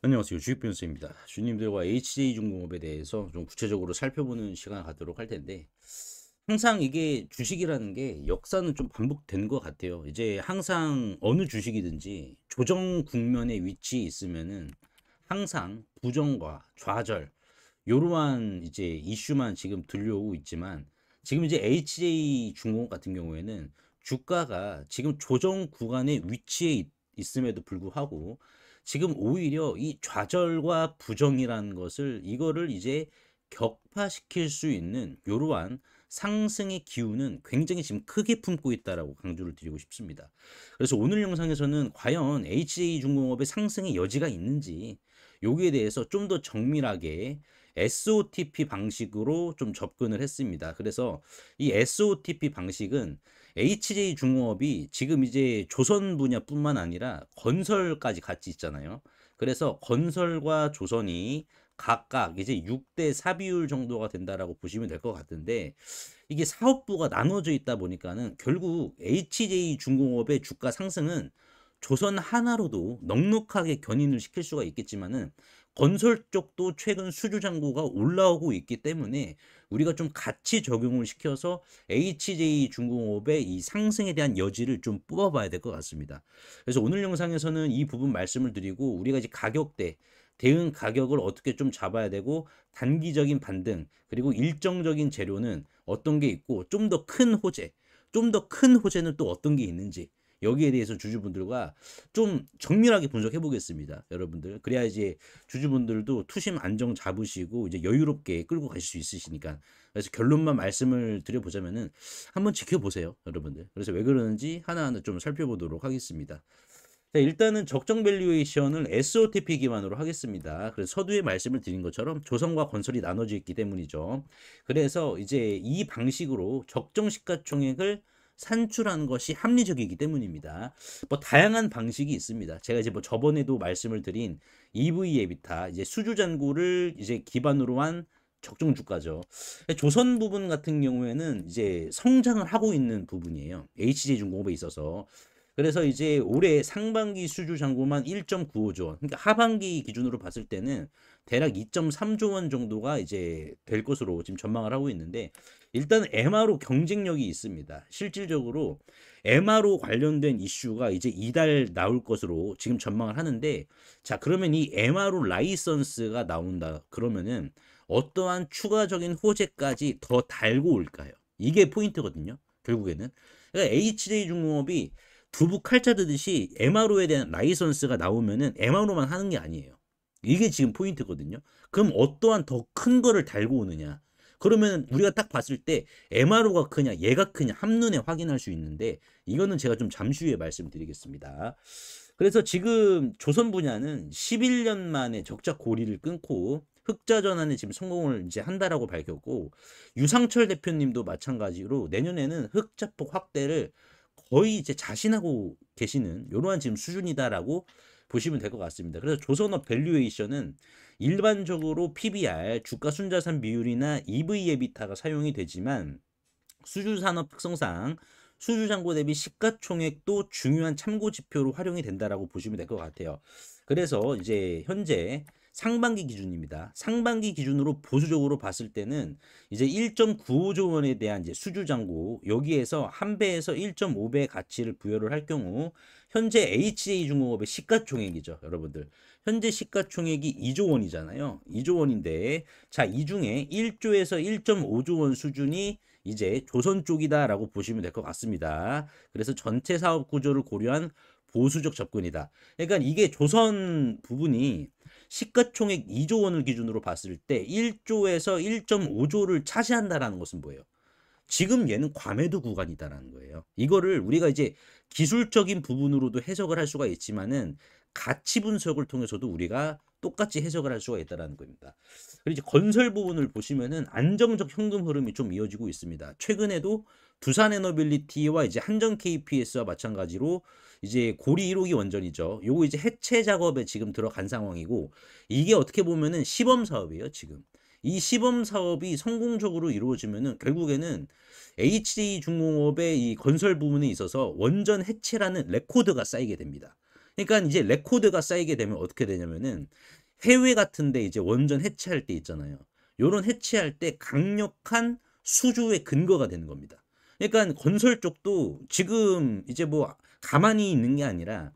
안녕하세요. 주식변호사입니다. 주님들과 HJ중공업에 대해서 좀 구체적으로 살펴보는 시간을 갖도록 할 텐데, 항상 이게 주식이라는 게 역사는 좀 반복된 것 같아요. 이제 항상 어느 주식이든지 조정 국면에 위치해 있으면은 항상 부정과 좌절, 요러한 이제 이슈만 지금 들려오고 있지만, 지금 이제 HJ중공업 같은 경우에는 주가가 지금 조정 구간에 위치해 있음에도 불구하고 지금 오히려 이 좌절과 부정이라는 것을 이거를 이제 격파시킬 수 있는 이러한 상승의 기운은 굉장히 지금 크게 품고 있다라고 강조를 드리고 싶습니다. 그래서 오늘 영상에서는 과연 HJ중공업의 상승의 여지가 있는지 여기에 대해서 좀 더 정밀하게 SOTP 방식으로 좀 접근을 했습니다. 그래서 이 SOTP 방식은 HJ중공업이 지금 이제 조선 분야뿐만 아니라 건설까지 같이 있잖아요. 그래서 건설과 조선이 각각 이제 6대 4 비율 정도가 된다라고 보시면 될 것 같은데, 이게 사업부가 나눠져 있다 보니까는 결국 HJ중공업의 주가 상승은 조선 하나로도 넉넉하게 견인을 시킬 수가 있겠지만은 건설 쪽도 최근 수주 잔고가 올라오고 있기 때문에 우리가 좀 같이 적용을 시켜서 HJ중공업의 이 상승에 대한 여지를 좀 뽑아봐야 될 것 같습니다. 그래서 오늘 영상에서는 이 부분 말씀을 드리고, 우리가 이제 가격대 대응 가격을 어떻게 좀 잡아야 되고, 단기적인 반등 그리고 일정적인 재료는 어떤 게 있고, 좀 더 큰 호재, 좀 더 큰 호재는 또 어떤 게 있는지, 여기에 대해서 주주분들과 좀 정밀하게 분석해 보겠습니다. 여러분들. 그래야 이제 주주분들도 투심 안정 잡으시고 이제 여유롭게 끌고 가실 수 있으시니까. 그래서 결론만 말씀을 드려보자면은 한번 지켜보세요. 여러분들. 그래서 왜 그러는지 하나하나 좀 살펴보도록 하겠습니다. 자, 일단은 적정 밸류에이션을 SOTP 기반으로 하겠습니다. 그래서 서두에 말씀을 드린 것처럼 조선과 건설이 나눠져 있기 때문이죠. 그래서 이제 이 방식으로 적정 시가총액을 산출하는 것이 합리적이기 때문입니다. 뭐 다양한 방식이 있습니다. 제가 이제 뭐 저번에도 말씀을 드린 EV 에비타, 이제 수주 잔고를 이제 기반으로 한 적정 주가죠. 조선 부분 같은 경우에는 이제 성장을 하고 있는 부분이에요. HJ중공업에 있어서. 그래서 이제 올해 상반기 수주 잔고만 1.95조 원, 그러니까 하반기 기준으로 봤을 때는 대략 2.3조 원 정도가 이제 될 것으로 지금 전망을 하고 있는데, 일단 MRO 경쟁력이 있습니다. 실질적으로 MRO 관련된 이슈가 이제 이달 나올 것으로 지금 전망을 하는데, 자, 그러면 이 MRO 라이선스가 나온다 그러면은 어떠한 추가적인 호재까지 더 달고 올까요? 이게 포인트거든요. 결국에는. 그러니까 HJ중공업이 두부 칼자 드듯이 MRO에 대한 라이선스가 나오면은 MRO만 하는 게 아니에요. 이게 지금 포인트거든요. 그럼 어떠한 더 큰 거를 달고 오느냐? 그러면 우리가 딱 봤을 때 MRO가 크냐, 얘가 크냐 한눈에 확인할 수 있는데, 이거는 제가 좀 잠시 후에 말씀드리겠습니다. 그래서 지금 조선 분야는 11년 만에 적자 고리를 끊고 흑자 전환에 지금 성공을 이제 한다라고 밝혔고, 유상철 대표님도 마찬가지로 내년에는 흑자폭 확대를 거의 이제 자신하고 계시는 이러한 지금 수준이다라고 보시면 될 것 같습니다. 그래서 조선업 밸류에이션은 일반적으로 PBR, 주가 순자산 비율이나 EV 에비타가 사용이 되지만, 수주산업 특성상 수주잔고 대비 시가총액도 중요한 참고 지표로 활용이 된다라고 보시면 될 것 같아요. 그래서 이제 현재 상반기 기준입니다. 상반기 기준으로 보수적으로 봤을 때는 이제 1.95조 원에 대한 이제 수주잔고, 여기에서 한 배에서 1.5배 가치를 부여를 할 경우 현재 HJ중공업의 시가총액이죠, 여러분들. 현재 시가총액이 2조 원이잖아요. 2조 원인데, 자, 이 중에 1조에서 1.5조 원 수준이 이제 조선 쪽이다라고 보시면 될 것 같습니다. 그래서 전체 사업 구조를 고려한 보수적 접근이다. 그러니까 이게 조선 부분이 시가총액 2조 원을 기준으로 봤을 때 1조에서 1.5조를 차지한다라는 것은 뭐예요? 지금 얘는 과매도 구간이다라는 거예요. 이거를 우리가 이제 기술적인 부분으로도 해석을 할 수가 있지만은 가치 분석을 통해서도 우리가 똑같이 해석을 할 수가 있다라는 겁니다. 그리고 이제 건설 부분을 보시면은 안정적 현금 흐름이 좀 이어지고 있습니다. 최근에도 두산 에너빌리티와 이제 한전 KPS와 마찬가지로 이제 고리 1호기 원전이죠. 요거 이제 해체 작업에 지금 들어간 상황이고, 이게 어떻게 보면은 시범 사업이에요, 지금. 이 시범 사업이 성공적으로 이루어지면은 결국에는 HJ중공업의 이 건설 부분에 있어서 원전 해체라는 레코드가 쌓이게 됩니다. 그러니까 이제 레코드가 쌓이게 되면 어떻게 되냐면은 해외 같은데 이제 원전 해체할 때 있잖아요. 요런 해체할 때 강력한 수주의 근거가 되는 겁니다. 그러니까 건설 쪽도 지금 이제 뭐 가만히 있는 게 아니라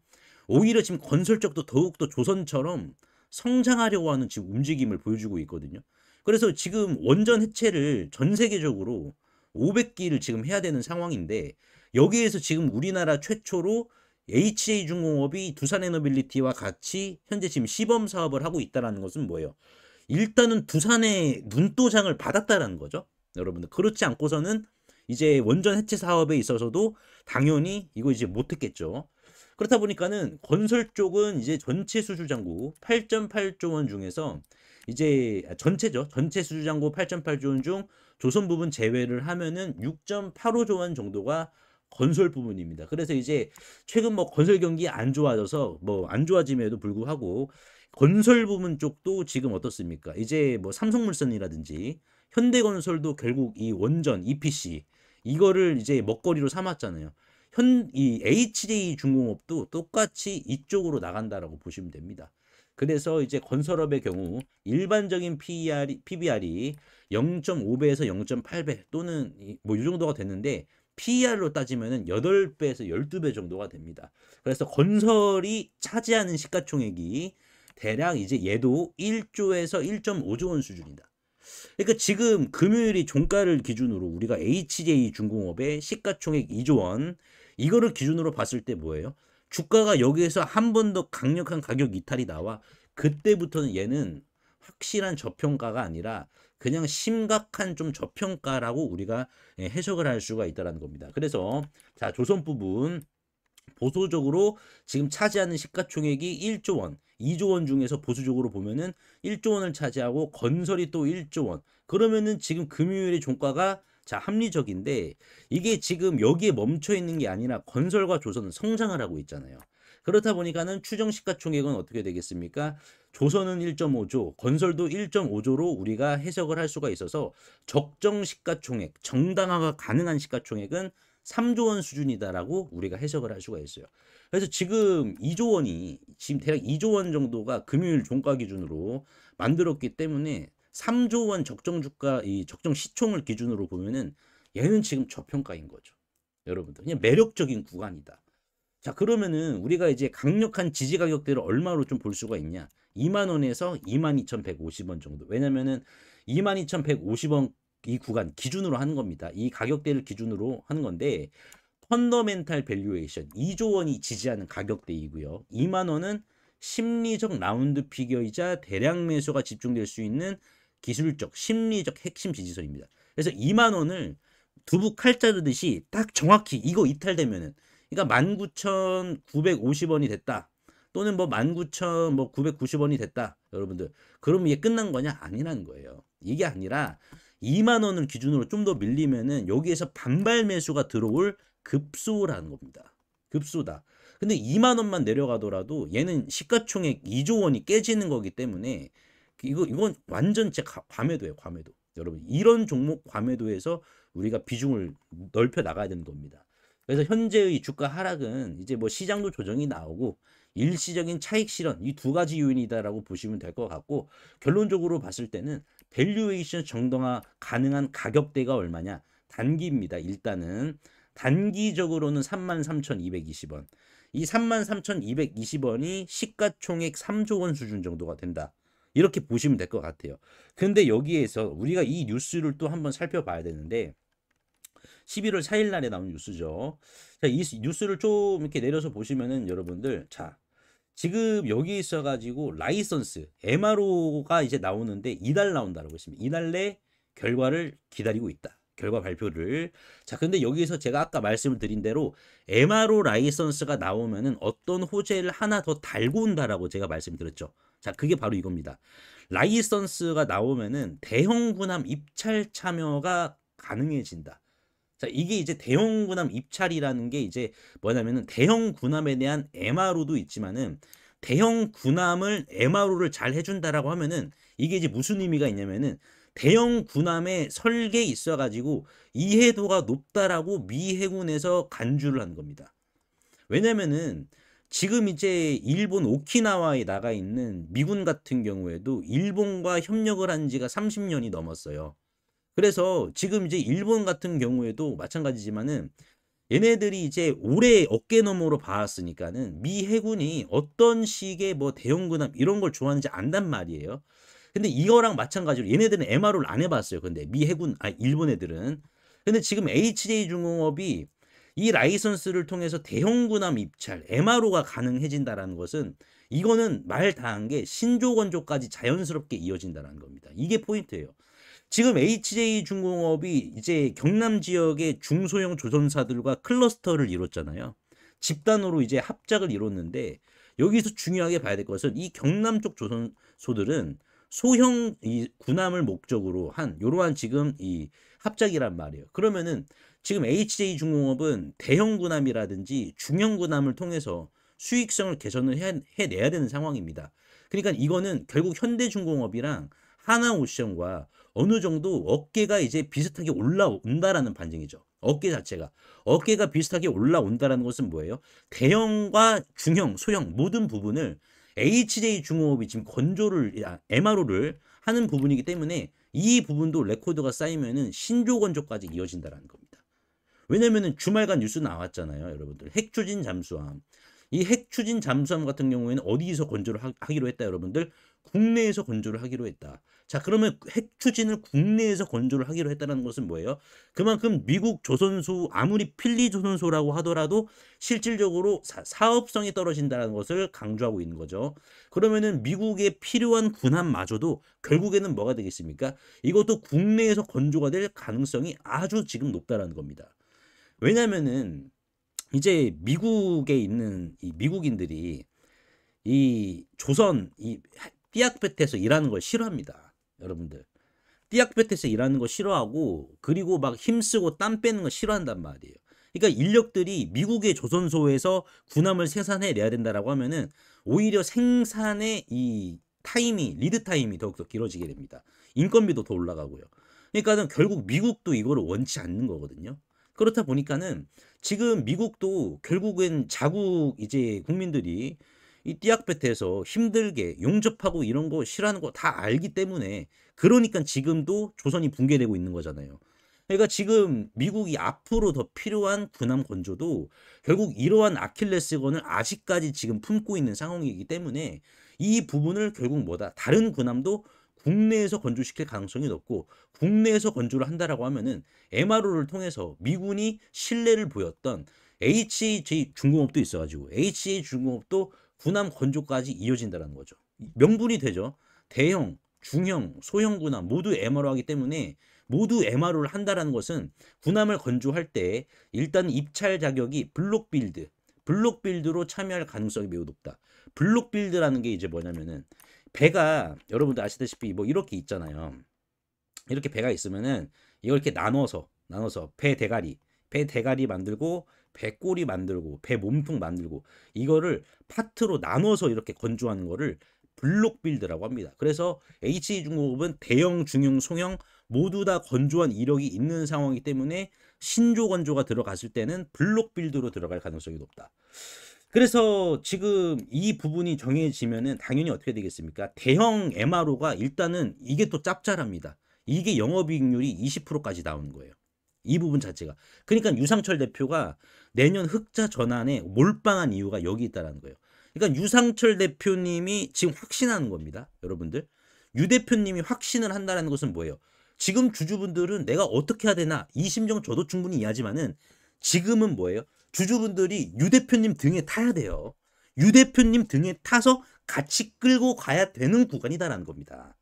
오히려 지금 건설 쪽도 더욱더 조선처럼 성장하려고 하는 지금 움직임을 보여주고 있거든요. 그래서 지금 원전 해체를 전 세계적으로 500기를 지금 해야 되는 상황인데 여기에서 지금 우리나라 최초로 HJ중공업이 두산에너빌리티와 같이 현재 지금 시범 사업을 하고 있다는 것은 뭐예요? 일단은 두산의 눈도장을 받았다라는 거죠. 여러분들. 그렇지 않고서는 이제 원전 해체 사업에 있어서도 당연히 이거 이제 못했겠죠. 그렇다 보니까는 건설 쪽은 이제 전체 수주잔고 8.8조 원 중에서 이제 전체죠. 전체 수주잔고 8.8조 원 중 조선 부분 제외를 하면은 6.85조 원 정도가 건설 부분입니다. 그래서 이제 최근 뭐 건설 경기 안 좋아져서 뭐 안 좋아짐에도 불구하고 건설 부분 쪽도 지금 어떻습니까? 이제 뭐 삼성물산이라든지 현대건설도 결국 이 원전 EPC 이거를 이제 먹거리로 삼았잖아요. 이 HJ중공업도 똑같이 이쪽으로 나간다라고 보시면 됩니다. 그래서 이제 건설업의 경우 일반적인 PBR이 0.5배에서 0.8배 또는 뭐 이 정도가 됐는데 PER로 따지면은 8배에서 12배 정도가 됩니다. 그래서 건설이 차지하는 시가총액이 대략 이제 얘도 1조에서 1.5조 원 수준이다. 그러니까 지금 금요일이 종가를 기준으로 우리가 HJ중공업의 시가총액 2조 원 이거를 기준으로 봤을 때 뭐예요? 주가가 여기에서 한 번 더 강력한 가격 이탈이 나와 그때부터는 얘는 확실한 저평가가 아니라 그냥 심각한 좀 저평가라고 우리가 해석을 할 수가 있다는 겁니다. 그래서 자 조선 부분 보수적으로 지금 차지하는 시가총액이 1조 원, 2조 원 중에서 보수적으로 보면은 1조 원을 차지하고 건설이 또 1조 원. 그러면은 지금 금요일의 종가가 자 합리적인데 이게 지금 여기에 멈춰 있는 게 아니라 건설과 조선은 성장을 하고 있잖아요. 그렇다 보니까는 추정 시가총액은 어떻게 되겠습니까? 조선은 1.5조, 건설도 1.5조로 우리가 해석을 할 수가 있어서 적정 시가총액, 정당화가 가능한 시가총액은 3조 원 수준이다라고 우리가 해석을 할 수가 있어요. 그래서 지금 2조 원이 지금 대략 2조 원 정도가 금요일 종가 기준으로 만들었기 때문에 3조 원 적정 주가 이 적정 시총을 기준으로 보면은 얘는 지금 저평가인 거죠. 여러분들 그냥 매력적인 구간이다. 자 그러면은 우리가 이제 강력한 지지 가격대를 얼마로 좀 볼 수가 있냐? 2만 원에서 22,150원 정도. 왜냐면은 22,150원 이 구간 기준으로 하는 겁니다. 이 가격대를 기준으로 하는 건데 펀더멘탈 밸류에이션 2조 원이 지지하는 가격대이고요. 2만 원은 심리적 라운드 피겨이자 대량 매수가 집중될 수 있는 기술적 심리적 핵심 지지선입니다. 그래서 2만 원을 두부 칼 자르듯이 딱 정확히 이거 이탈되면은 그러니까 19,950원이 됐다. 또는 뭐 19,990원이 됐다. 여러분들. 그럼 이게 끝난 거냐? 아니라는 거예요. 이게 아니라 2만 원을 기준으로 좀 더 밀리면은 여기에서 반발 매수가 들어올 급소라는 겁니다. 급소다. 근데 2만 원만 내려가더라도 얘는 시가총액 2조 원이 깨지는 거기 때문에 이건 완전 제 과매도예요. 과매도. 여러분 이런 종목 과매도에서 우리가 비중을 넓혀 나가야 되는 겁니다. 그래서 현재의 주가 하락은 이제 뭐 시장도 조정이 나오고 일시적인 차익 실현 이 두 가지 요인이다라고 보시면 될 것 같고 결론적으로 봤을 때는 밸류에이션 정당화 가능한 가격대가 얼마냐? 단기입니다. 일단은 단기적으로는 33,220원. 이 33,220원이 시가총액 3조 원 수준 정도가 된다. 이렇게 보시면 될 것 같아요. 근데 여기에서 우리가 이 뉴스를 또 한번 살펴봐야 되는데 11월 4일 날에 나온 뉴스죠. 자, 이 뉴스를 좀 이렇게 내려서 보시면은 여러분들 자 지금 여기 있어가지고 라이선스 MRO가 이제 나오는데 이달 나온다라고 했습니다. 이달 내 결과를 기다리고 있다. 결과 발표를. 자, 근데 여기서 제가 아까 말씀을 드린 대로 MRO 라이선스가 나오면은 어떤 호재를 하나 더 달고 온다라고 제가 말씀드렸죠. 자, 그게 바로 이겁니다. 라이선스가 나오면은 대형 군함 입찰 참여가 가능해진다. 자, 이게 이제 대형 군함 입찰이라는 게 이제 뭐냐면은 대형 군함에 대한 MRO도 있지만은 대형 군함을 MRO를 잘 해준다라고 하면은 이게 이제 무슨 의미가 있냐면은 대형 군함의 설계에 있어가지고 이해도가 높다라고 미 해군에서 간주를 한 겁니다. 왜냐면은 지금 이제 일본 오키나와에 나가 있는 미군 같은 경우에도 일본과 협력을 한 지가 30년이 넘었어요. 그래서 지금 이제 일본 같은 경우에도 마찬가지지만은 얘네들이 이제 오래 어깨너머로 봐왔으니까는 미 해군이 어떤 식의 뭐 대형군함 이런 걸 좋아하는지 안단 말이에요. 근데 이거랑 마찬가지로 얘네들은 MRO를 안 해봤어요. 근데 미 해군, 일본 애들은. 근데 지금 HJ중공업이 이 라이선스를 통해서 대형군함 입찰, MRO가 가능해진다라는 것은 이거는 말 다한 게 신조건조까지 자연스럽게 이어진다는 겁니다. 이게 포인트예요. 지금 HJ중공업이 이제 경남 지역의 중소형 조선사들과 클러스터를 이뤘잖아요. 집단으로 이제 합작을 이뤘는데 여기서 중요하게 봐야 될 것은 이 경남 쪽 조선소들은 소형 이 군함을 목적으로 한 이러한 지금 이 합작이란 말이에요. 그러면은 지금 HJ중공업은 대형 군함이라든지 중형 군함을 통해서 수익성을 개선을 해내야 되는 상황입니다. 그러니까 이거는 결국 현대중공업이랑 하나오션과 어느 정도 어깨가 이제 비슷하게 올라온다라는 반증이죠. 어깨 자체가. 어깨가 비슷하게 올라온다라는 것은 뭐예요? 대형과 중형, 소형 모든 부분을 HJ중공업이 지금 MRO를 하는 부분이기 때문에 이 부분도 레코드가 쌓이면은 신조건조까지 이어진다라는 겁니다. 왜냐면은 주말간 뉴스 나왔잖아요, 여러분들. 핵추진 잠수함. 이 핵추진 잠수함 같은 경우에는 어디서 건조를 하기로 했다, 여러분들? 국내에서 건조를 하기로 했다. 자, 그러면 핵추진을 국내에서 건조를 하기로 했다는 것은 뭐예요? 그만큼 미국 조선소, 아무리 필리 조선소라고 하더라도 실질적으로 사업성이 떨어진다는 것을 강조하고 있는 거죠. 그러면은 미국에 필요한 군함마저도 결국에는 뭐가 되겠습니까? 이것도 국내에서 건조가 될 가능성이 아주 지금 높다라는 겁니다. 왜냐면은 이제 미국에 있는 이 미국인들이 이 조선 이 띠약볕에서 일하는 걸 싫어합니다. 여러분들. 띠약볕에서 일하는 거 싫어하고 그리고 막 힘쓰고 땀 빼는 거 싫어한단 말이에요. 그러니까 인력들이 미국의 조선소에서 군함을 생산해내야 된다라고 하면은 오히려 생산의 이 타임이 리드 타임이 더욱더 길어지게 됩니다. 인건비도 더 올라가고요. 그러니까는 결국 미국도 이거를 원치 않는 거거든요. 그렇다 보니까는 지금 미국도 결국엔 자국 이제 국민들이 이 띠약볕에서 힘들게 용접하고 이런 거 싫어하는 거 다 알기 때문에 그러니까 지금도 조선이 붕괴되고 있는 거잖아요. 그러니까 지금 미국이 앞으로 더 필요한 군함 건조도 결국 이러한 아킬레스건을 아직까지 지금 품고 있는 상황이기 때문에 이 부분을 결국 뭐다? 다른 군함도 국내에서 건조시킬 가능성이 높고 국내에서 건조를 한다라고 하면은 MRO를 통해서 미군이 신뢰를 보였던 HJ중공업도 있어가지고 HJ중공업도 군함 건조까지 이어진다는 거죠. 명분이 되죠. 대형, 중형, 소형 군함 모두 MRO 하기 때문에 모두 MRO를 한다라는 것은 군함을 건조할 때 일단 입찰 자격이 블록빌드로 참여할 가능성이 매우 높다. 블록빌드라는 게 이제 뭐냐면은 배가 여러분들 아시다시피 뭐 이렇게 있잖아요. 이렇게 배가 있으면은 이걸 이렇게 나눠서 배 대가리 만들고 배 꼬리 만들고 배 몸통 만들고 이거를 파트로 나눠서 이렇게 건조하는 거를 블록 빌드라고 합니다. 그래서 HJ중공업은 대형, 중형, 소형 모두 다 건조한 이력이 있는 상황이기 때문에 신조 건조가 들어갔을 때는 블록 빌드로 들어갈 가능성이 높다. 그래서 지금 이 부분이 정해지면은 당연히 어떻게 되겠습니까? 대형 MRO가 일단은 이게 또 짭짤합니다. 이게 영업이익률이 20%까지 나오는 거예요. 이 부분 자체가. 그러니까 유상철 대표가 내년 흑자 전환에 몰빵한 이유가 여기 있다는 거예요. 그러니까 유상철 대표님이 지금 확신하는 겁니다. 여러분들. 유 대표님이 확신을 한다는 것은 뭐예요? 지금 주주분들은 내가 어떻게 해야 되나 이 심정 저도 충분히 이해하지만은 지금은 뭐예요? 주주분들이 유 대표님 등에 타야 돼요. 유 대표님 등에 타서 같이 끌고 가야 되는 구간이다라는 겁니다.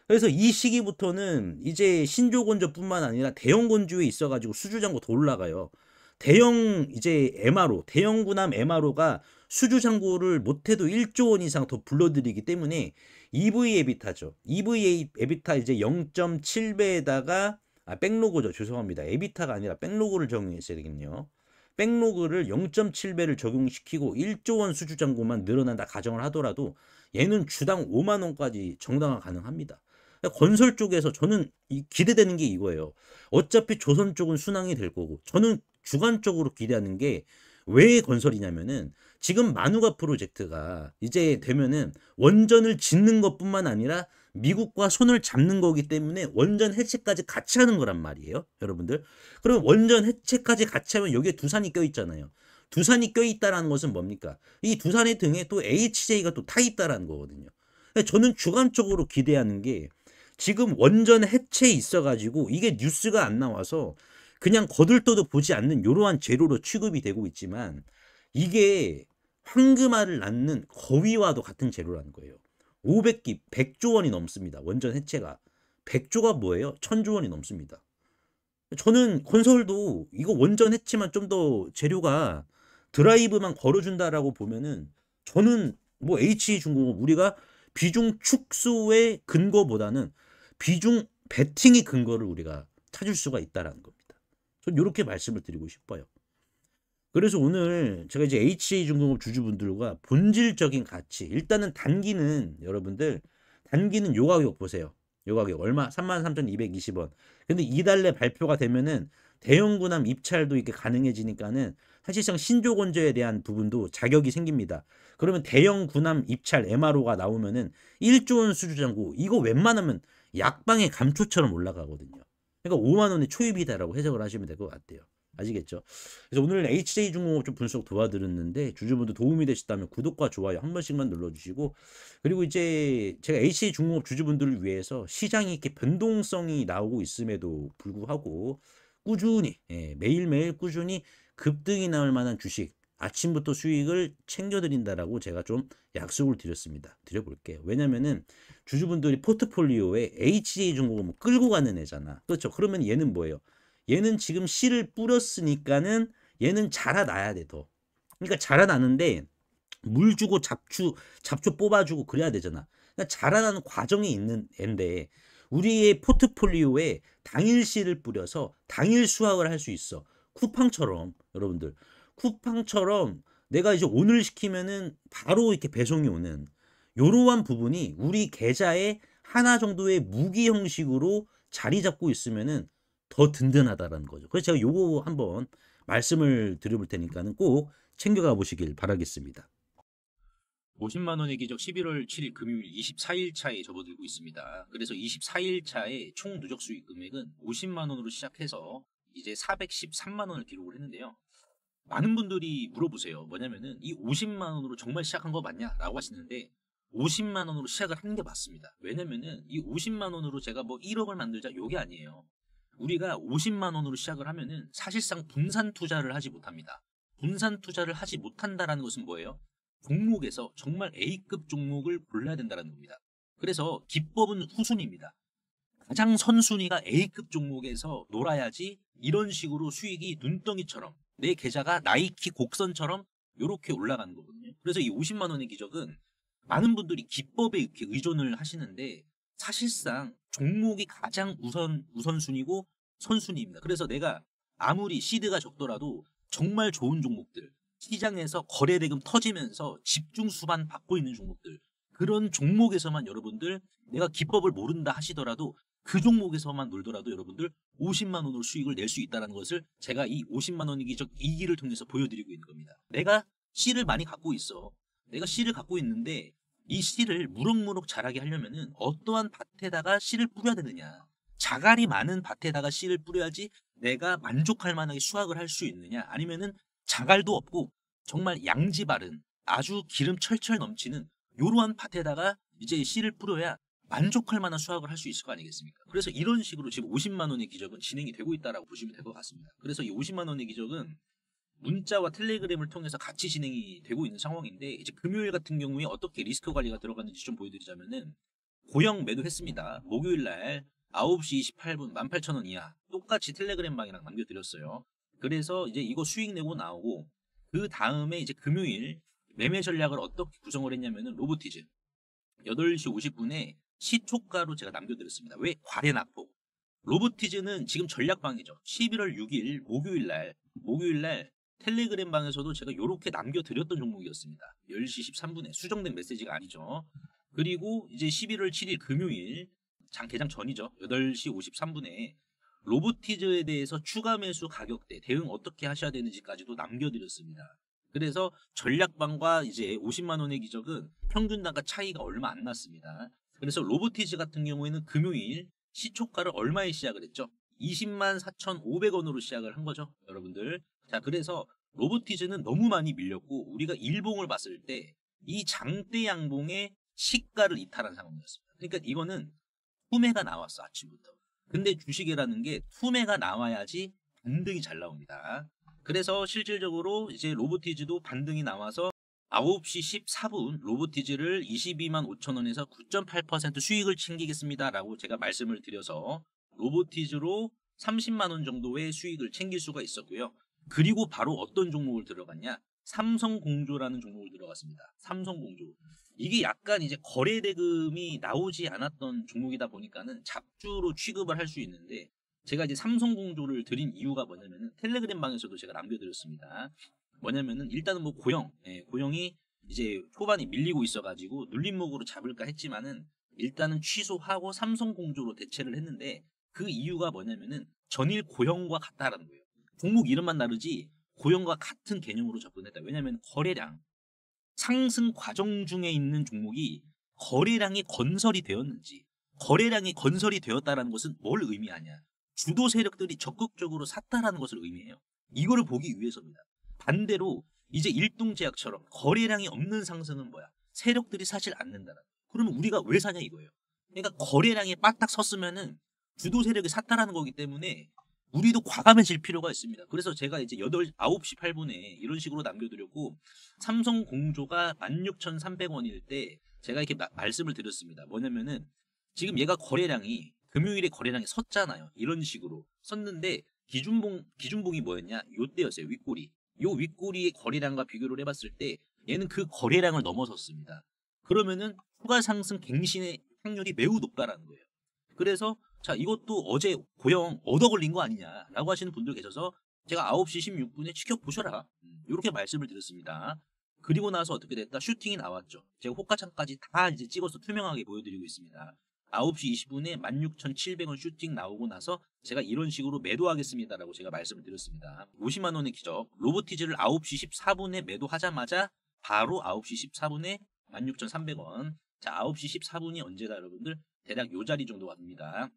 그래서 이 시기부터는 이제 신조건조뿐만 아니라 대형 건조에 있어가지고 수주장고 더 올라가요. 대형 이제 MRO, 대형 군함 MRO가 수주장고를 못해도 1조 원 이상 더 불러들이기 때문에 EV 에비타죠. EV 에비타 이제 0.7배에다가 백로그죠. 죄송합니다. 에비타가 아니라 백로그를 적용했어야 되겠네요. 백로그를 0.7배를 적용시키고 1조 원 수주장고만 늘어난다 가정을 하더라도 얘는 주당 5만 원까지 정당화 가능합니다. 건설 쪽에서 저는 기대되는 게 이거예요. 어차피 조선 쪽은 순항이 될 거고 저는 주관적으로 기대하는 게 왜 건설이냐면은 지금 마누가 프로젝트가 이제 되면은 원전을 짓는 것뿐만 아니라 미국과 손을 잡는 거기 때문에 원전 해체까지 같이 하는 거란 말이에요, 여러분들. 그럼 원전 해체까지 같이 하면 여기에 두산이 껴있잖아요. 두산이 껴있다라는 것은 뭡니까? 이 두산의 등에 또 HJ가 또 타있다라는 거거든요. 저는 주관적으로 기대하는 게 지금 원전 해체에 있어가지고 이게 뉴스가 안 나와서 그냥 거들떠도 보지 않는 이러한 재료로 취급이 되고 있지만 이게 황금알을 낳는 거위와도 같은 재료라는 거예요. 500기, 100조 원이 넘습니다. 원전 해체가. 100조가 뭐예요? 1000조 원이 넘습니다. 저는 건설도 이거 원전 해체만 좀 더 재료가 드라이브만 걸어준다라고 보면은 저는 뭐 HJ중공업 우리가 비중 축소의 근거보다는 비중 베팅의 근거를 우리가 찾을 수가 있다라는 겁니다. 전 이렇게 말씀을 드리고 싶어요. 그래서 오늘 제가 이제 HJ중공업 주주분들과 본질적인 가치, 일단은 단기는 여러분들 단기는 요 가격 보세요. 요 가격 얼마? 33,220원. 근데 이달 내 발표가 되면은 대형군함 입찰도 이렇게 가능해지니까는 사실상 신조건조에 대한 부분도 자격이 생깁니다. 그러면 대형군함 입찰 MRO가 나오면은 1조 원 수주장고 이거 웬만하면 약방의 감초처럼 올라가거든요. 그러니까 5만 원의 초입이다라고 해석을 하시면 될 것 같아요. 아시겠죠? 그래서 오늘 HJ중공업 좀 분석 도와드렸는데 주주분들 도움이 되셨다면 구독과 좋아요 한 번씩만 눌러주시고 그리고 이제 제가 HJ중공업 주주분들을 위해서 시장이 이렇게 변동성이 나오고 있음에도 불구하고 꾸준히 매일매일 꾸준히 급등이 나올 만한 주식 아침부터 수익을 챙겨드린다라고 제가 좀 약속을 드려볼게요. 왜냐면은 주주분들이 포트폴리오에 HJ중공업을 끌고 가는 애잖아. 그렇죠? 그러면 얘는 뭐예요? 얘는 지금 씨를 뿌렸으니까는 얘는 자라나야 돼 더. 그러니까 자라나는데 물 주고 잡초 뽑아주고 그래야 되잖아. 그러니까 자라나는 과정이 있는 앤데 우리의 포트폴리오에 당일 씨를 뿌려서 당일 수확을 할 수 있어. 쿠팡처럼 여러분들 쿠팡처럼 내가 이제 오늘 시키면은 바로 이렇게 배송이 오는 요러한 부분이 우리 계좌에 하나 정도의 무기 형식으로 자리 잡고 있으면은 더 든든하다라는 거죠. 그래서 제가 요거 한번 말씀을 드려볼 테니까는 꼭 챙겨가 보시길 바라겠습니다. 50만 원의 기적 11월 7일 금요일 24일 차에 접어들고 있습니다. 그래서 24일 차에 총 누적 수익 금액은 50만 원으로 시작해서 이제 413만 원을 기록을 했는데요. 많은 분들이 물어보세요. 뭐냐면은 이 50만 원으로 정말 시작한 거 맞냐라고 하시는데 50만 원으로 시작을 한 게 맞습니다. 왜냐면은 이 50만 원으로 제가 뭐 1억을 만들자 요게 아니에요. 우리가 50만 원으로 시작을 하면은 사실상 분산 투자를 하지 못합니다. 분산 투자를 하지 못한다라는 것은 뭐예요? 종목에서 정말 A급 종목을 골라야 된다는 겁니다. 그래서 기법은 후순위입니다. 가장 선순위가 A급 종목에서 놀아야지 이런 식으로 수익이 눈덩이처럼 내 계좌가 나이키 곡선처럼 이렇게 올라가는 거거든요. 그래서 이 50만 원의 기적은 많은 분들이 기법에 이렇게 의존을 하시는데 사실상 종목이 가장 우선순위고 선순위입니다. 그래서 내가 아무리 시드가 적더라도 정말 좋은 종목들 시장에서 거래대금 터지면서 집중 수반 받고 있는 종목들 그런 종목에서만 여러분들 내가 기법을 모른다 하시더라도 그 종목에서만 놀더라도 여러분들 50만 원으로 수익을 낼 수 있다는 것을 제가 이 50만 원의 기적 2기를 통해서 보여드리고 있는 겁니다. 내가 씨를 많이 갖고 있어. 내가 씨를 갖고 있는데 이 씨를 무럭무럭 자라게 하려면은 어떠한 밭에다가 씨를 뿌려야 되느냐. 자갈이 많은 밭에다가 씨를 뿌려야지 내가 만족할 만하게 수확을 할 수 있느냐. 아니면은 자갈도 없고 정말 양지 바른 아주 기름 철철 넘치는 요러한 밭에다가 이제 씨를 뿌려야 만족할 만한 수확을 할 수 있을 거 아니겠습니까? 그래서 이런 식으로 지금 50만 원의 기적은 진행이 되고 있다라고 보시면 될 것 같습니다. 그래서 이 50만 원의 기적은 문자와 텔레그램을 통해서 같이 진행이 되고 있는 상황인데 이제 금요일 같은 경우에 어떻게 리스크 관리가 들어갔는지 좀 보여드리자면은 고형 매도했습니다. 목요일 날 9시 28분 18,000원 이하 똑같이 텔레그램 방이랑 남겨드렸어요. 그래서 이제 이거 수익 내고 나오고 그 다음에 이제 금요일 매매 전략을 어떻게 구성을 했냐면은 로보티즈 8시 50분에 시초가로 제가 남겨드렸습니다. 왜? 과대 낙폭. 로보티즈는 지금 전략방이죠. 11월 6일 목요일날 텔레그램 방에서도 제가 이렇게 남겨드렸던 종목이었습니다. 10시 13분에 수정된 메시지가 아니죠. 그리고 이제 11월 7일 금요일 개장 전이죠. 8시 53분에 로보티즈에 대해서 추가 매수 가격대 대응 어떻게 하셔야 되는지까지도 남겨드렸습니다. 그래서 전략방과 이제 50만 원의 기적은 평균 단가 차이가 얼마 안 났습니다. 그래서 로보티즈 같은 경우에는 금요일 시초가를 얼마에 시작을 했죠? 20만 4,500원으로 시작을 한 거죠, 여러분들. 자, 그래서 로보티즈는 너무 많이 밀렸고 우리가 일봉을 봤을 때 이 장대 양봉의 시가를 이탈한 상황이었습니다. 그러니까 이거는 투매가 나왔어, 아침부터. 근데 주식이라는 게 투매가 나와야지 반등이 잘 나옵니다. 그래서 실질적으로 이제 로보티즈도 반등이 나와서 9시 14분 로보티즈를 22만 5천 원에서 9.8% 수익을 챙기겠습니다 라고 제가 말씀을 드려서 로보티즈로 30만 원 정도의 수익을 챙길 수가 있었고요. 그리고 바로 어떤 종목을 들어갔냐? 삼성공조라는 종목을 들어갔습니다. 삼성공조. 이게 약간 이제 거래 대금이 나오지 않았던 종목이다 보니까는 잡주로 취급을 할 수 있는데, 제가 이제 삼성공조를 드린 이유가 뭐냐면은 텔레그램 방에서도 제가 남겨드렸습니다. 뭐냐면은 일단은 뭐 고영이 이제 초반에 밀리고 있어가지고 눌림목으로 잡을까 했지만은 일단은 취소하고 삼성공조로 대체를 했는데, 그 이유가 뭐냐면은 전일 고영과 같다라는 거예요. 종목 이름만 다르지 고영과 같은 개념으로 접근했다. 왜냐하면 거래량, 상승 과정 중에 있는 종목이 거래량이 건설이 되었는지, 거래량이 건설이 되었다라는 것은 뭘 의미하냐? 주도 세력들이 적극적으로 샀다라는 것을 의미해요. 이거를 보기 위해서입니다. 반대로 이제 일동제약처럼 거래량이 없는 상승은 뭐야? 세력들이 사질 않는다는. 그러면 우리가 왜 사냐 이거예요. 그러니까 거래량이 빠딱 섰으면은 주도 세력이 샀다라는 거기 때문에 우리도 과감해질 필요가 있습니다. 그래서 제가 이제 9시 8분에 이런 식으로 남겨드렸고, 삼성공조가 16,300원일 때 제가 이렇게 말씀을 드렸습니다. 뭐냐면은 지금 얘가 거래량이 금요일에 거래량이 섰잖아요. 이런 식으로 섰는데 기준봉이 뭐였냐? 요때였어요. 윗꼬리. 요 윗꼬리의 거래량과 비교를 해봤을 때 얘는 그 거래량을 넘어섰습니다. 그러면은 추가 상승 갱신의 확률이 매우 높다라는 거예요. 그래서 자, 이것도 어제 고영 얻어 걸린 거 아니냐라고 하시는 분들 계셔서 제가 9시 16분에 지켜보셔라, 이렇게 말씀을 드렸습니다. 그리고 나서 어떻게 됐다? 슈팅이 나왔죠. 제가 호가창까지 다 이제 찍어서 투명하게 보여드리고 있습니다. 9시 20분에 16,700원 슈팅 나오고 나서 제가 이런 식으로 매도하겠습니다라고 제가 말씀을 드렸습니다. 50만 원의 기적, 로보티즈를 9시 14분에 매도하자마자 바로 9시 14분에 16,300원. 자, 9시 14분이 언제다 여러분들? 대략 요 자리 정도 갑니다.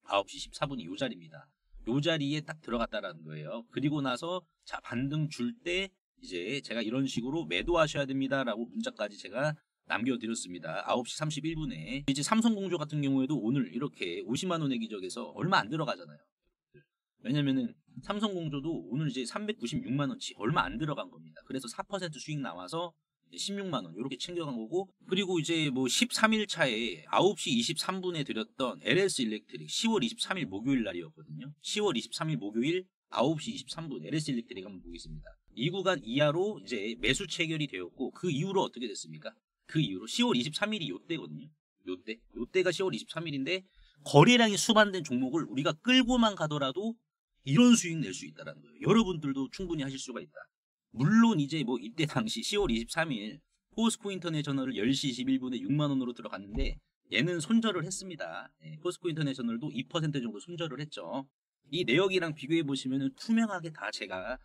9시 14분이 요 자리입니다. 요 자리에 딱 들어갔다라는 거예요. 그리고 나서 자, 반등 줄 때 이제 제가 이런 식으로 매도하셔야 됩니다라고 문자까지 제가 남겨드렸습니다. 9시 31분에 이제 삼성공조 같은 경우에도 오늘 이렇게 50만 원의 기적에서 얼마 안 들어가잖아요. 왜냐면은 삼성공조도 오늘 이제 396만 원치 얼마 안 들어간 겁니다. 그래서 4% 수익 나와서 16만 원 이렇게 챙겨간 거고, 그리고 이제 뭐 13일 차에 9시 23분에 드렸던 LS 일렉트릭 10월 23일 목요일 날이었거든요. 10월 23일 목요일 9시 23분 LS 일렉트릭 한번 보겠습니다. 이 구간 이하로 이제 매수 체결이 되었고, 그 이후로 어떻게 됐습니까? 그 이후로 10월 23일이 요때거든요. 요때가 10월 23일인데 거래량이 수반된 종목을 우리가 끌고만 가더라도 이런 수익 낼 수 있다는 거예요. 여러분들도 충분히 하실 수가 있다. 물론 이제 뭐 이때 당시 10월 23일 포스코 인터내셔널을 10시 21분에 6만 원으로 들어갔는데 얘는 손절을 했습니다. 포스코 인터내셔널도 2% 정도 손절을 했죠. 이 내역이랑 비교해 보시면 투명하게 다 제가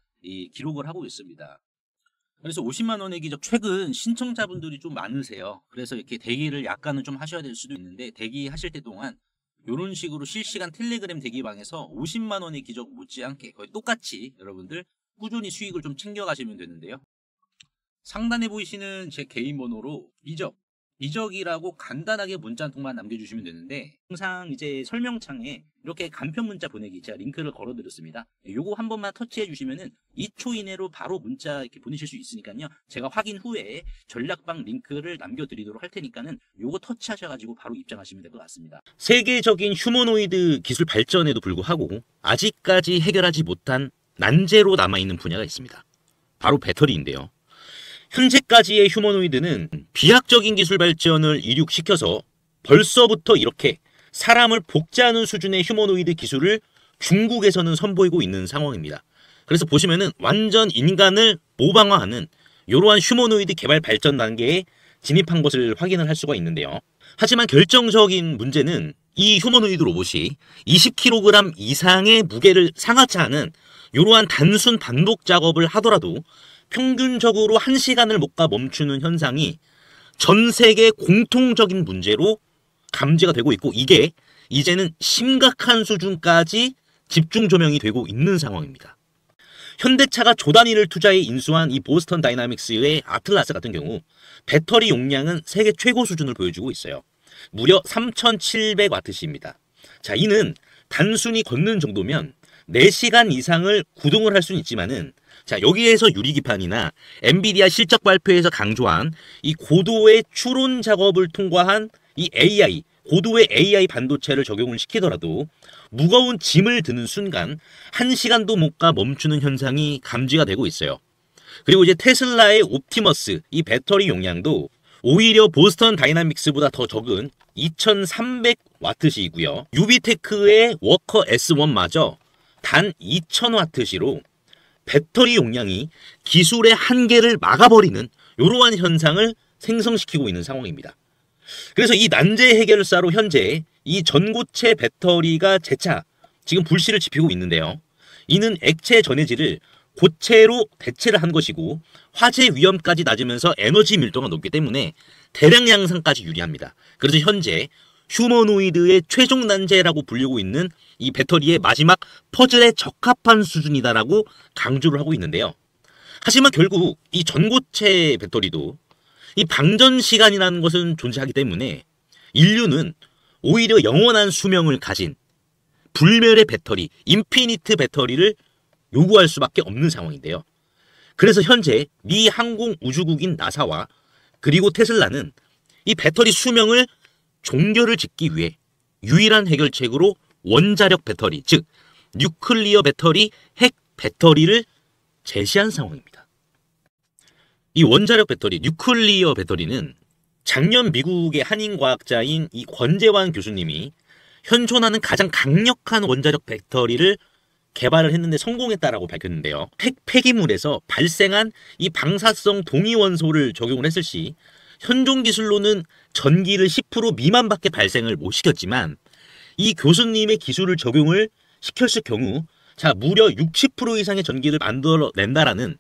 기록을 하고 있습니다. 그래서 50만 원의 기적, 최근 신청자분들이 좀 많으세요. 그래서 이렇게 대기를 약간은 좀 하셔야 될 수도 있는데, 대기하실 때 동안 이런 식으로 실시간 텔레그램 대기방에서 50만 원의 기적 못지않게 거의 똑같이 여러분들 꾸준히 수익을 좀 챙겨가시면 되는데요. 상단에 보이시는 제 개인 번호로 이적이라고 간단하게 문자 한 통만 남겨주시면 되는데, 항상 이제 설명창에 이렇게 간편 문자 보내기 제가 링크를 걸어드렸습니다. 요거 한 번만 터치해 주시면은 2초 이내로 바로 문자 이렇게 보내실 수 있으니까요. 제가 확인 후에 전략방 링크를 남겨드리도록 할 테니까는 요거 터치하셔가지고 바로 입장하시면 될 것 같습니다. 세계적인 휴머노이드 기술 발전에도 불구하고 아직까지 해결하지 못한 난제로 남아있는 분야가 있습니다. 바로 배터리인데요. 현재까지의 휴머노이드는 비약적인 기술 발전을 이룩시켜서 벌써부터 이렇게 사람을 복제하는 수준의 휴머노이드 기술을 중국에서는 선보이고 있는 상황입니다. 그래서 보시면은 완전 인간을 모방화하는 이러한 휴머노이드 개발 발전 단계에 진입한 것을 확인을 할 수가 있는데요. 하지만 결정적인 문제는 이 휴머노이드 로봇이 20kg 이상의 무게를 상하치 않은 이러한 단순 반복 작업을 하더라도 평균적으로 1시간을 못 가 멈추는 현상이 전 세계 공통적인 문제로 감지가 되고 있고, 이게 이제는 심각한 수준까지 집중 조명이 되고 있는 상황입니다. 현대차가 조 단위를 투자해 인수한 이 보스턴 다이나믹스의 아틀라스 같은 경우 배터리 용량은 세계 최고 수준을 보여주고 있어요. 무려 3700W입니다. 자, 이는 단순히 걷는 정도면 4시간 이상을 구동을 할 수는 있지만은, 자, 여기에서 유리기판이나 엔비디아 실적 발표에서 강조한 이 고도의 추론 작업을 통과한 이 AI, 고도의 AI 반도체를 적용을 시키더라도 무거운 짐을 드는 순간 1시간도 못 가 멈추는 현상이 감지가 되고 있어요. 그리고 이제 테슬라의 옵티머스 이 배터리 용량도 오히려 보스턴 다이나믹스보다 더 적은 2300W이고요. 유비테크의 워커 S1마저 단 2000W로 배터리 용량이 기술의 한계를 막아버리는 이러한 현상을 생성시키고 있는 상황입니다. 그래서 이 난제 해결사로 현재 이 전고체 배터리가 재차 지금 불씨를 지피고 있는데요. 이는 액체 전해질을 고체로 대체를 한 것이고 화재 위험까지 낮으면서 에너지 밀도가 높기 때문에 대량 양산까지 유리합니다. 그래서 현재 휴머노이드의 최종 난제라고 불리고 있는 이 배터리의 마지막 퍼즐에 적합한 수준이다라고 강조를 하고 있는데요. 하지만 결국 이 전고체 배터리도 이 방전 시간이라는 것은 존재하기 때문에 인류는 오히려 영원한 수명을 가진 불멸의 배터리, 인피니트 배터리를 요구할 수밖에 없는 상황인데요. 그래서 현재 미 항공우주국인 나사와 그리고 테슬라는 이 배터리 수명을 종결을 짓기 위해 유일한 해결책으로 원자력 배터리, 즉 뉴클리어 배터리, 핵 배터리를 제시한 상황입니다. 이 원자력 배터리, 뉴클리어 배터리는 작년 미국의 한인과학자인 이 권재환 교수님이 현존하는 가장 강력한 원자력 배터리를 개발을 했는데 성공했다라고 밝혔는데요. 핵 폐기물에서 발생한 이 방사성 동위원소를 적용을 했을 시 현존 기술로는 전기를 10% 미만밖에 발생을 못 시켰지만 이 교수님의 기술을 적용을 시켰을 경우 무려 60% 이상의 전기를 만들어낸다라는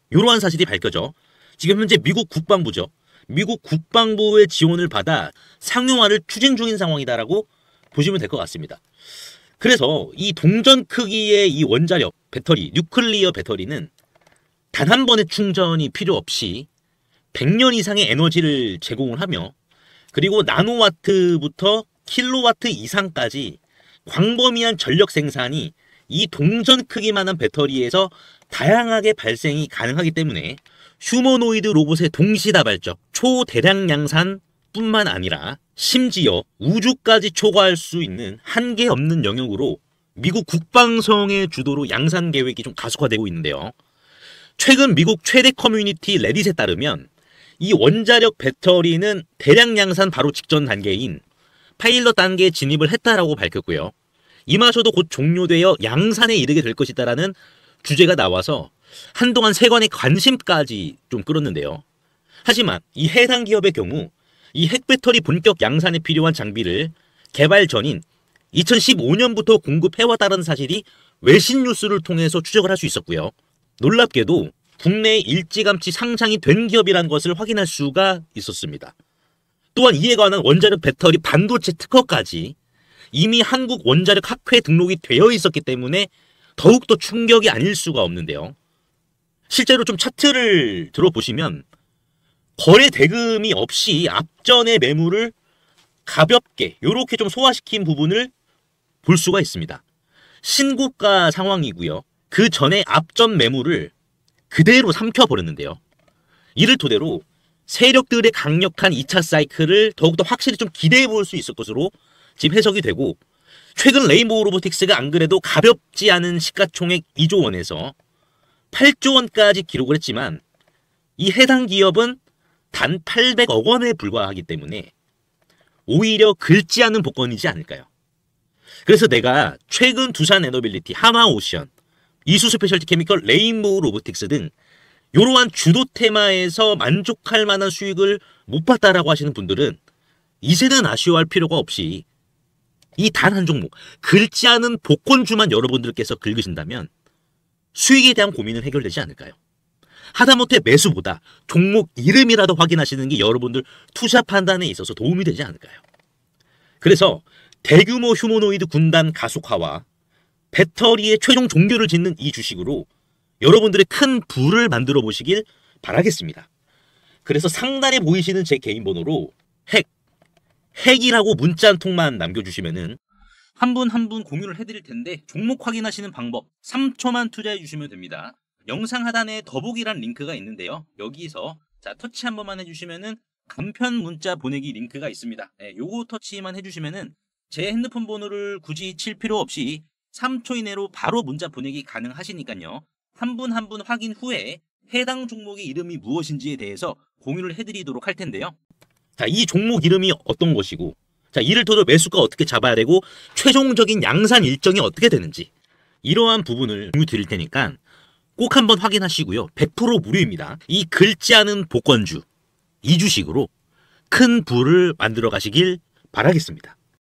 이러한 사실이 밝혀져 지금 현재 미국 국방부죠. 미국 국방부의 지원을 받아 상용화를 추진 중인 상황이다라고 보시면 될 것 같습니다. 그래서 이 동전 크기의 이 원자력 배터리, 뉴클리어 배터리는 단 한 번의 충전이 필요 없이 100년 이상의 에너지를 제공을 하며 그리고 나노와트부터 킬로와트 이상까지 광범위한 전력 생산이 이 동전 크기만한 배터리에서 다양하게 발생이 가능하기 때문에 휴머노이드 로봇의 동시다발적 초대량 양산 뿐만 아니라 심지어 우주까지 초과할 수 있는 한계 없는 영역으로 미국 국방성의 주도로 양산 계획이 좀 가속화되고 있는데요. 최근 미국 최대 커뮤니티 레딧에 따르면 이 원자력 배터리는 대량 양산 바로 직전 단계인 파일럿 단계에 진입을 했다라고 밝혔고요. 이마저도 곧 종료되어 양산에 이르게 될 것이다라는 주제가 나와서 한동안 세간의 관심까지 좀 끌었는데요. 하지만 이 해당 기업의 경우 이 핵배터리 본격 양산에 필요한 장비를 개발 전인 2015년부터 공급해왔다는 사실이 외신 뉴스를 통해서 추적을 할 수 있었고요. 놀랍게도 국내에 일찌감치 상장이 된 기업이라는 것을 확인할 수가 있었습니다. 또한 이에 관한 원자력 배터리 반도체 특허까지 이미 한국 원자력 학회에 등록이 되어 있었기 때문에 더욱더 충격이 아닐 수가 없는데요. 실제로 좀 차트를 들어보시면 거래 대금이 없이 앞전의 매물을 가볍게 이렇게 좀 소화시킨 부분을 볼 수가 있습니다. 신고가 상황이고요. 그 전에 앞전 매물을 그대로 삼켜버렸는데요. 이를 토대로 세력들의 강력한 2차 사이클을 더욱더 확실히 좀 기대해 볼 수 있을 것으로 지금 해석이 되고 최근 레인보우 로보틱스가 안 그래도 가볍지 않은 시가총액 2조 원에서 8조 원까지 기록을 했지만 이 해당 기업은 단 800억 원에 불과하기 때문에 오히려 긁지 않은 복권이지 않을까요? 그래서 내가 최근 두산 에너빌리티, 하나오션, 이수 스페셜티 케미컬, 레인보우 로보틱스 등 이러한 주도 테마에서 만족할 만한 수익을 못 봤다라고 하시는 분들은 이제는 아쉬워할 필요가 없이 이 단 한 종목, 긁지 않은 복권주만 여러분들께서 긁으신다면 수익에 대한 고민은 해결되지 않을까요? 하다못해 매수보다 종목 이름이라도 확인하시는 게 여러분들 투자 판단에 있어서 도움이 되지 않을까요? 그래서 대규모 휴머노이드 군단 가속화와 배터리의 최종 종결을 짓는 이 주식으로 여러분들의 큰 부를 만들어 보시길 바라겠습니다. 그래서 상단에 보이시는 제 개인 번호로 핵이라고 문자 한 통만 남겨주시면은 한 분 한 분 공유를 해드릴 텐데 종목 확인하시는 방법 3초만 투자해 주시면 됩니다. 영상 하단에 더보기란 링크가 있는데요. 여기서 자 터치 한 번만 해주시면은 간편 문자 보내기 링크가 있습니다. 요거 터치만 해주시면은 제 핸드폰 번호를 굳이 칠 필요 없이 3초 이내로 바로 문자 보내기 가능하시니까요. 한 분 한 분 확인 후에 해당 종목의 이름이 무엇인지에 대해서 공유를 해드리도록 할 텐데요. 자, 이 종목 이름이 어떤 것이고, 자, 이를테면 매수가 어떻게 잡아야 되고, 최종적인 양산 일정이 어떻게 되는지, 이러한 부분을 공유 드릴 테니까 꼭 한번 확인하시고요. 100% 무료입니다. 이 긁지 않은 복권주, 이 주식으로 큰 부를 만들어 가시길 바라겠습니다.